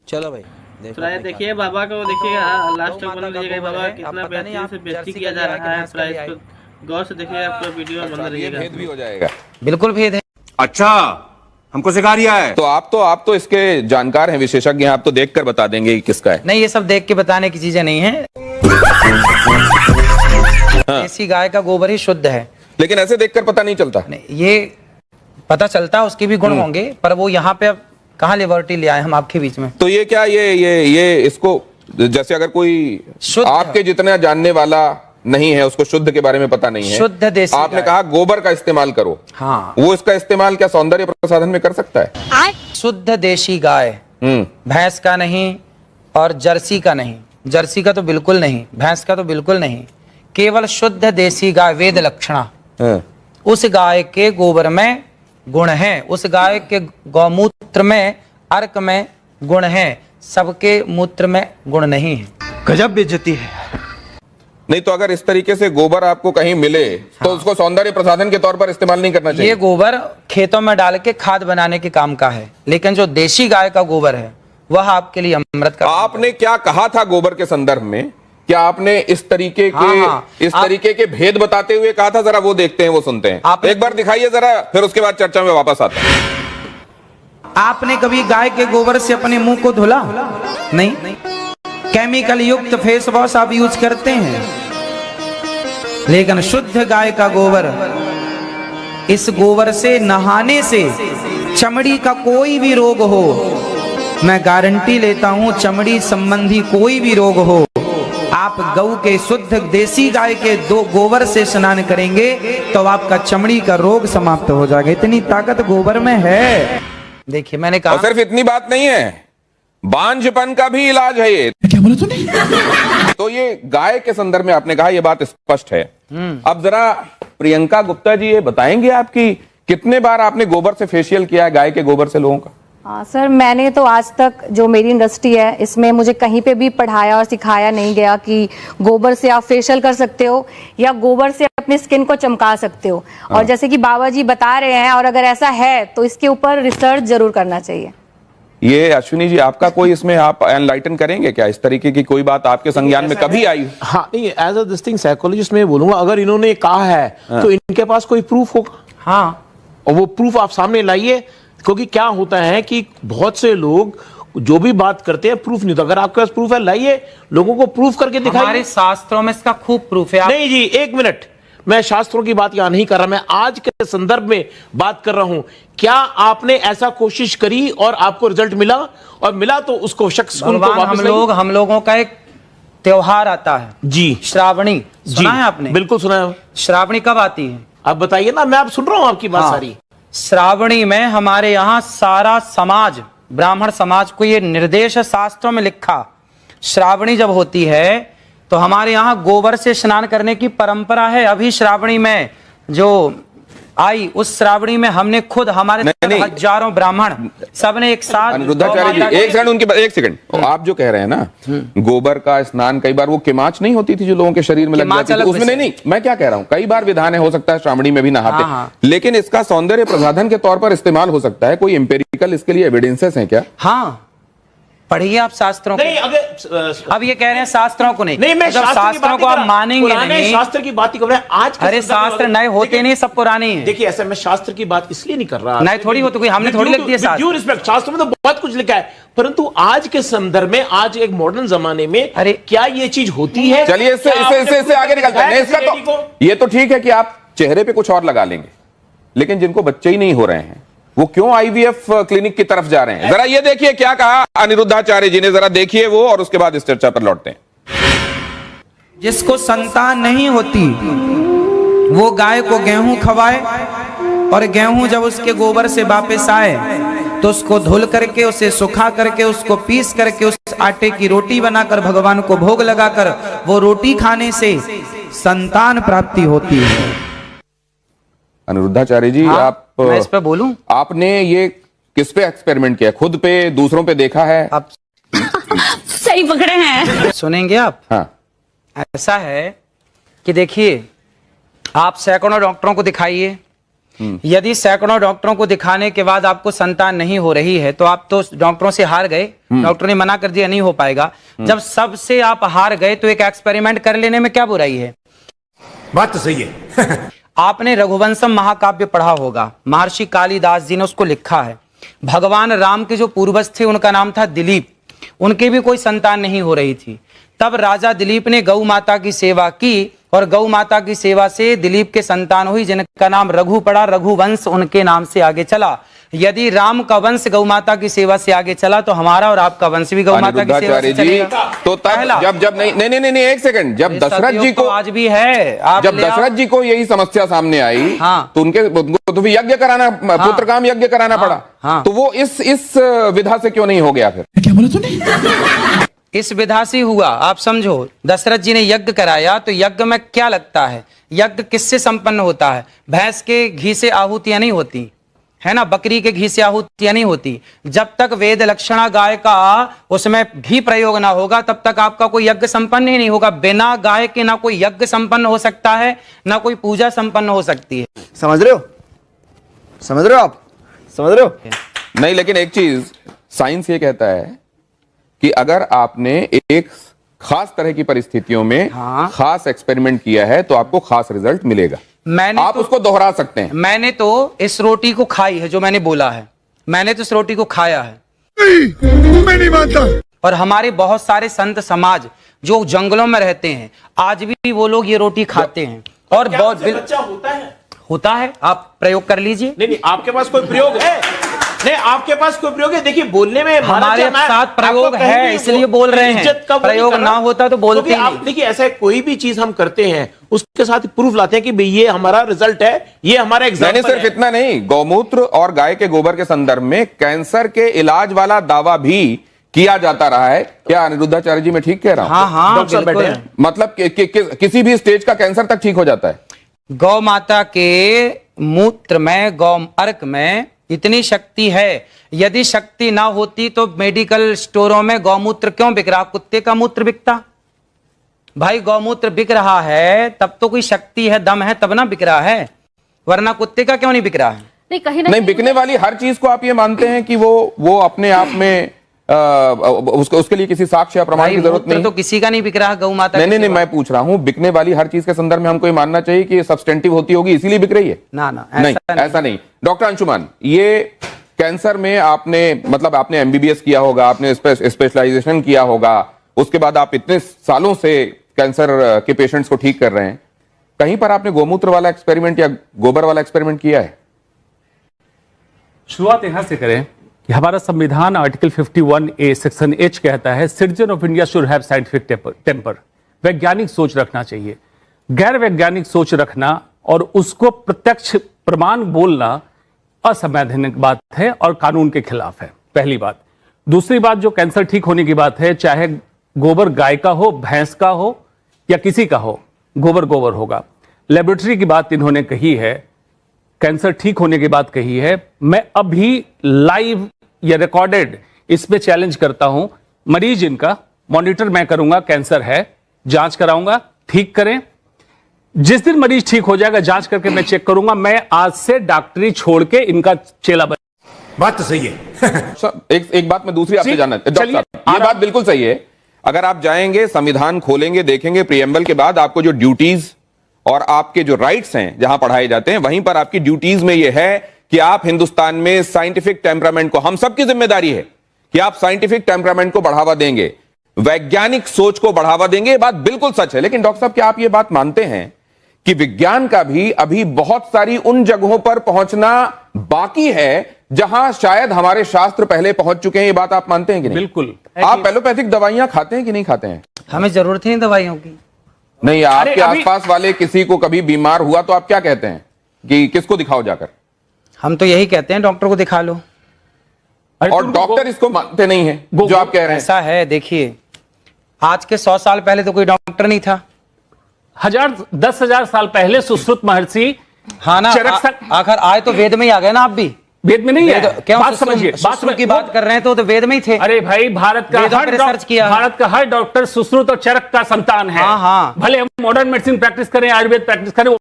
चलो भाई थोड़ा ये देखिए बाबा को, देखिएगा लास्ट तक बना लीजिएगा। बाबा कितना बेहतरीन से बेइज्जती किया जा रहा है। थोड़ा इसको गौर से देखिए, आपको वीडियो में बंद रहिएगा। भेद भी हो जाएगा। बिल्कुल भेद है। अच्छा, हमको सिखा रिया है। तो आप तो इसके जानकार हैं, विशेषज्ञ हैं, आप तो देखकर बता देंगे कि किसका है। नहीं, ये सब देख के बताने की चीजें नहीं है। देसी गाय का गोबर ही शुद्ध है। लेकिन ऐसे देखकर पता नहीं चलता। नहीं, ये पता चलता है, उसके भी गुण होंगे, पर वो यहाँ पे अब कहाँ लिबर्टी ले आए हम आपके बीच में। तो ये क्या, ये इसको, जैसे अगर कोई शुद्ध आपके जितना जानने वाला नहीं है, उसको शुद्ध के बारे में पता नहीं है, शुद्ध देसी आपने कहा गोबर का इस्तेमाल करो। हाँ, वो इसका इस्तेमाल क्या सौंदर्य प्रसाधन में कर सकता है? शुद्ध देसी गाय, भैंस का नहीं और जर्सी का नहीं। जर्सी का तो बिल्कुल नहीं, भैंस का तो बिल्कुल नहीं, केवल शुद्ध देसी गाय, वेद लक्षणा। उस गाय के गोबर में गुण है, उस गाय के गौमूत्र में, अर्क में गुण है, सबके मूत्र में गुण नहीं है। गजब बेइज्जती है। नहीं तो अगर इस तरीके से गोबर आपको कहीं मिले तो उसको सौंदर्य प्रसाधन के तौर पर इस्तेमाल नहीं करना चाहिए। ये गोबर खेतों में डाल के खाद बनाने के काम का है, लेकिन जो देसी गाय का गोबर है वह आपके लिए अमृत का। आपने क्या कहा था गोबर के संदर्भ में? क्या आपने इस तरीके के तरीके के भेद बताते हुए कहा था? जरा वो देखते हैं, वो सुनते हैं। एक बार दिखाइए जरा, फिर उसके बाद चर्चा में वापस आता है। आपने कभी गाय के गोबर से अपने मुंह को धुला? नहीं। केमिकल युक्त फेस वॉश आप यूज करते हैं, लेकिन शुद्ध गाय का गोबर, इस गोबर से नहाने से चमड़ी का कोई भी रोग हो, मैं गारंटी लेता हूं, चमड़ी संबंधी कोई भी रोग हो, आप गऊ के शुद्ध देसी गाय के दो गोबर से स्नान करेंगे तो आपका चमड़ी का रोग समाप्त हो जाएगा। इतनी ताकत गोबर में है। देखिए, मैंने कहा, और सिर्फ इतनी बात नहीं है, बांझपन का भी इलाज है ये। क्या बोला तूने? तो ये गाय के संदर्भ में आपने कहा, ये बात स्पष्ट है। अब जरा प्रियंका गुप्ता जी ये बताएंगे आपकी कितने बार आपने गोबर से फेशियल किया है, गाय के गोबर से लोगों का? हाँ सर, मैंने तो आज तक, जो मेरी इंडस्ट्री है, इसमें मुझे कहीं पे भी पढ़ाया और सिखाया नहीं गया कि गोबर से आप फेशियल कर सकते हो या गोबर से अपनी स्किन को चमका सकते हो। और जैसे कि बाबा जी बता रहे हैं, और अगर ऐसा है तो इसके ऊपर रिसर्च जरूर करना चाहिए। ये अश्विनी जी, आपका कोई इसमें आप एनलाइटन करेंगे क्या? इस तरीके की कोई बात आपके संज्ञान में कभी आई? हाँ, नहीं, as a this thing psychologist मैं बोलूंगा, अगर इन्होंने कहा है तो इनके पास कोई प्रूफ होगा। हाँ, और वो प्रूफ आप सामने लाइए, क्योंकि क्या होता है कि बहुत से लोग जो भी बात करते हैं प्रूफ नहीं। तो अगर आपके पास प्रूफ है, लाइए, लोगों को प्रूफ करके दिखाइए। हमारे शास्त्रों में इसका खूब प्रूफ है। नहीं जी, एक मिनट, मैं शास्त्रों की बात यहां नहीं कर रहा, मैं आज के संदर्भ में बात कर रहा हूं। क्या आपने ऐसा कोशिश करी और आपको रिजल्ट मिला? और मिला तो उसको शख्स को वापस हम लोगों का एक त्योहार आता है जी, श्रावणी। सुना है आपने? बिल्कुल सुना है। श्रावणी कब आती है? आप बताइए ना, मैं आप सुन रहा हूं आपकी बात सारी। श्रावणी में हमारे यहाँ सारा समाज, ब्राह्मण समाज को ये निर्देश शास्त्रों में लिखा, श्रावणी जब होती है तो हमारे यहाँ गोबर से स्नान करने की परंपरा है। अभी श्रावणी में जो आई, उस श्रावणी में हमने खुद, हमारे हजारों ब्राह्मण सबने एक साथ। अनिरुद्धाचार्य जी, एक सेकंड, उनकी एक सेकंड। आप जो कह रहे हैं ना, गोबर का स्नान, कई बार वो किमाच नहीं होती थी जो लोगों के शरीर में लग जाती थी, उसमें नहीं, मैं क्या कह रहा हूँ, कई बार विधान है, हो सकता है श्रावणी में भी नहाते, लेकिन इसका सौंदर्य प्रसाधन के तौर पर इस्तेमाल हो सकता है। कोई एम्पेरिकल इसके लिए एविडेंसेस हैं क्या? हाँ, पढ़िए आप शास्त्रों नहीं, को। अगर अब ये कह रहे हैं शास्त्रों को नहीं, मैं शास्त्रों को आप मानेंगे नहीं। शास्त्र की बात ही कर रहे हैं आज। अरे शास्त्र नए होते नहीं, सब पुराने हैं। देखिए, ऐसा मैं शास्त्र की बात इसलिए नहीं कर रहा, नए थोड़ी होते, कोई हमने थोड़ी लिख दिया। ड्यू रिस्पेक्ट, शास्त्र में तो बहुत कुछ लिखा है, परंतु आज के संदर्भ में, आज एक मॉडर्न जमाने में, अरे क्या ये चीज होती है? चलिए, इससे आगे निकलते हैं। इसका तो ये तो ठीक है कि आप चेहरे पे कुछ और लगा लेंगे, लेकिन जिनको बच्चे ही नहीं हो रहे हैं, वो क्यों आईवीएफ क्लिनिक की तरफ जा रहे हैं? जरा ये देखिए क्या कहा अनिरुद्धाचार्य जी ने, जरा देखिए वो, और उसके बाद इस चर्चा पर लौटते हैं। जिसको संतान नहीं होती वो गाय को गेहूं खवाए, और गेहूं जब उसके गोबर से वापस आए तो उसको धुल करके, उसे सुखा करके, उसको पीस करके, उस आटे की रोटी बनाकर भगवान को भोग लगाकर, वो रोटी खाने से संतान प्राप्ति होती है। अनिरुद्धाचार्य जी, आप, मैं इस पे बोलूं? आपने ये किस पे एक्सपेरिमेंट किया? खुद पे, दूसरों पे देखा है? आप सही पकड़े हैं। सुनेंगे आप? हाँ। ऐसा है कि देखिए, आप सैकड़ों डॉक्टरों को दिखाइए, यदि सैकड़ों डॉक्टरों को दिखाने के बाद आपको संतान नहीं हो रही है तो आप तो डॉक्टरों से हार गए, डॉक्टर ने मना कर दिया नहीं हो पाएगा। जब सबसे आप हार गए तो एक एक्सपेरिमेंट कर लेने में क्या बुराई है? बात तो सही है। आपने रघुवंशम महाकाव्य पढ़ा होगा, महर्षि कालिदास जी ने उसको लिखा है। भगवान राम के जो पूर्वज थे उनका नाम था दिलीप, उनके भी कोई संतान नहीं हो रही थी। तब राजा दिलीप ने गौ माता की सेवा की और गौ माता की सेवा से दिलीप के संतान हुई जिनका नाम रघु पड़ा, रघुवंश उनके नाम से आगे चला। यदि राम का वंश गौ माता की सेवा से आगे चला तो हमारा और आपका वंश भी गौ माता की सेवा से चलेगा। तो तब जब नहीं एक सेकंड, जब दशरथ जी को आज भी है, जब दशरथ जी को यही समस्या सामने आई तो उनको तो यज्ञ कराना, पुत्र काम यज्ञ कराना पड़ा। तो वो इस विधा से क्यों नहीं हो गया? फिर क्या बोला तूने? इस विधा से हुआ। आप समझो, दशरथ जी ने यज्ञ कराया तो यज्ञ में क्या लगता है? यज्ञ किससे संपन्न होता है? भैंस के घी से आहुतियां नहीं होती है ना, बकरी के घी से आहुतियां नहीं होती। जब तक वेद लक्षणा गाय का उसमें घी प्रयोग ना होगा तब तक आपका कोई यज्ञ संपन्न ही नहीं होगा। बिना गाय के ना कोई यज्ञ संपन्न हो सकता है, ना कोई पूजा संपन्न हो सकती है। समझ रहे हो? समझ रहे हो आप? समझ रहे हो? नहीं, लेकिन एक चीज साइंस ये कहता है कि अगर आपने एक खास तरह की परिस्थितियों में खास एक्सपेरिमेंट किया है तो आपको खास रिजल्ट मिलेगा। आप उसको दोहरा सकते हैं। मैंने तो इस रोटी को खाई है, जो मैंने बोला है, मैंने तो इस रोटी को खाया है। मैं नहीं मानता। और हमारे बहुत सारे संत समाज जो जंगलों में रहते हैं आज भी वो लोग ये रोटी खाते हैं। और बहुत बच्चा होता है, आप प्रयोग कर लीजिए। नहीं, आपके पास कोई प्रयोग है? नहीं, आपके पास कोई प्रयोग है? देखिए, बोलने में हमारे साथ प्रयोग है इसलिए बोल रहे हैं, प्रयोग ना होता तो बोलते ही नहीं। देखिए, ऐसा कोई भी चीज हम करते हैं उसके साथ प्रूफ लाते हैं कि भाई ये हमारा रिजल्ट है, ये हमारा एग्जाम्पल है। सिर्फ इतना नहीं, गौमूत्र और गाय के गोबर के संदर्भ में कैंसर के इलाज वाला दावा भी किया जाता रहा है। क्या अनिरुद्धाचार्य जी मैं ठीक कह रहा हूं? हाँ, डॉक्टर साहब बैठे हैं। मतलब किसी भी स्टेज का कैंसर तक ठीक हो जाता है। गौ माता के मूत्र में, गौ अर्क में इतनी शक्ति है। यदि शक्ति ना होती तो मेडिकल स्टोरों में गौमूत्र क्यों बिक रहा? कुत्ते का मूत्र बिकता भाई। गौमूत्र बिक रहा है तब तो कोई शक्ति है, दम है, तब ना बिक रहा है, वरना कुत्ते का क्यों नहीं बिक रहा है? नहीं, कहीं नहीं, बिकने वाली हर चीज को आप ये मानते हैं कि वो अपने आप में उसके लिए किसी साक्ष्य या प्रमाण की जरूरत नहीं? तो किसी का नहीं बिक रहा गौ माता। नहीं, मैं पूछ रहा हूं, बिकने वाली हर चीज के संदर्भ में हमको ये मानना चाहिए कि ये सब्सटेंटिव होती होगी इसीलिए बिक रही है? ना, ऐसा नहीं। डॉक्टर अंशुमान, ये कैंसर में आपने एमबीबीएस किया होगा, आपने स्पेशलाइजेशन किया होगा, उसके बाद आप इतने सालों से कैंसर के पेशेंट्स को ठीक कर रहे हैं, कहीं पर आपने गोमूत्र वाला एक्सपेरिमेंट या गोबर वाला एक्सपेरिमेंट किया है? शुरुआत यहां से करें कि हमारा संविधान आर्टिकल 51A सेक्शन H कहता है citizen of India should have scientific temper. वैज्ञानिक सोच रखना चाहिए। गैर वैज्ञानिक सोच रखना और उसको प्रत्यक्ष प्रमाण बोलना असंवैधानिक बात है और कानून के खिलाफ है, पहली बात। दूसरी बात, जो कैंसर ठीक होने की बात है, चाहे गोबर गाय का हो, भैंस का हो या किसी का हो, गोबर गोबर होगा। लेबोरेटरी की बात इन्होंने कही है, कैंसर ठीक होने की बात कही है। मैं अभी लाइव या रिकॉर्डेड इस पे चैलेंज करता हूं, मरीज इनका मॉनिटर मैं करूंगा, कैंसर है, जांच कराऊंगा, ठीक करें। जिस दिन मरीज ठीक हो जाएगा जांच करके मैं चेक करूंगा, मैं आज से डॉक्टरी छोड़ के इनका चेला बन। बात तो सही है। एक बात मैं दूसरी आपसे जानना, डॉक्टर साहब ये बात बिल्कुल सही है। अगर आप जाएंगे, संविधान खोलेंगे, देखेंगे प्रीएम्बल के बाद आपको जो ड्यूटीज और आपके जो राइट्स हैं जहां पढ़ाए जाते हैं, वहीं पर आपकी ड्यूटीज में यह है कि आप हिंदुस्तान में साइंटिफिक टेम्परामेंट को, हम सबकी जिम्मेदारी है कि आप साइंटिफिक टेम्परामेंट को बढ़ावा देंगे, वैज्ञानिक सोच को बढ़ावा देंगे। ये बात बिल्कुल सच है। लेकिन डॉक्टर साहब, क्या आप ये बात मानते हैं कि विज्ञान का भी अभी बहुत सारी उन जगहों पर पहुंचना बाकी है जहां शायद हमारे शास्त्र पहले पहुंच चुके हैं? ये बात आप मानते हैं कि नहीं? बिल्कुल। आप एलोपैथिक दवाइयां खाते हैं कि नहीं खाते हैं? हमें जरूरत नहीं दवाइयों की। नहीं, आपके आसपास वाले किसी को कभी बीमार हुआ तो आप क्या कहते हैं कि किसको दिखाओ जाकर? हम तो यही कहते हैं, डॉक्टर को दिखा लो। और डॉक्टर इसको मानते नहीं है जो आप कह रहे हैं। ऐसा है, देखिए, आज के 100 साल पहले तो कोई डॉक्टर नहीं था। 10,000 साल पहले सुश्रुत महर्षि, हाँ ना, आखिर आए तो वेद में ही आ गए ना। आप भी वेद में नहीं है, क्यों बात समझिए, बात की बात कर रहे हैं तो वेद में ही थे। अरे भाई, भारत का हर डॉक्टर सुश्रुत और चरक का संतान है। हाँ। भले हम मॉडर्न मेडिसिन प्रैक्टिस करें, आयुर्वेद प्रैक्टिस करें,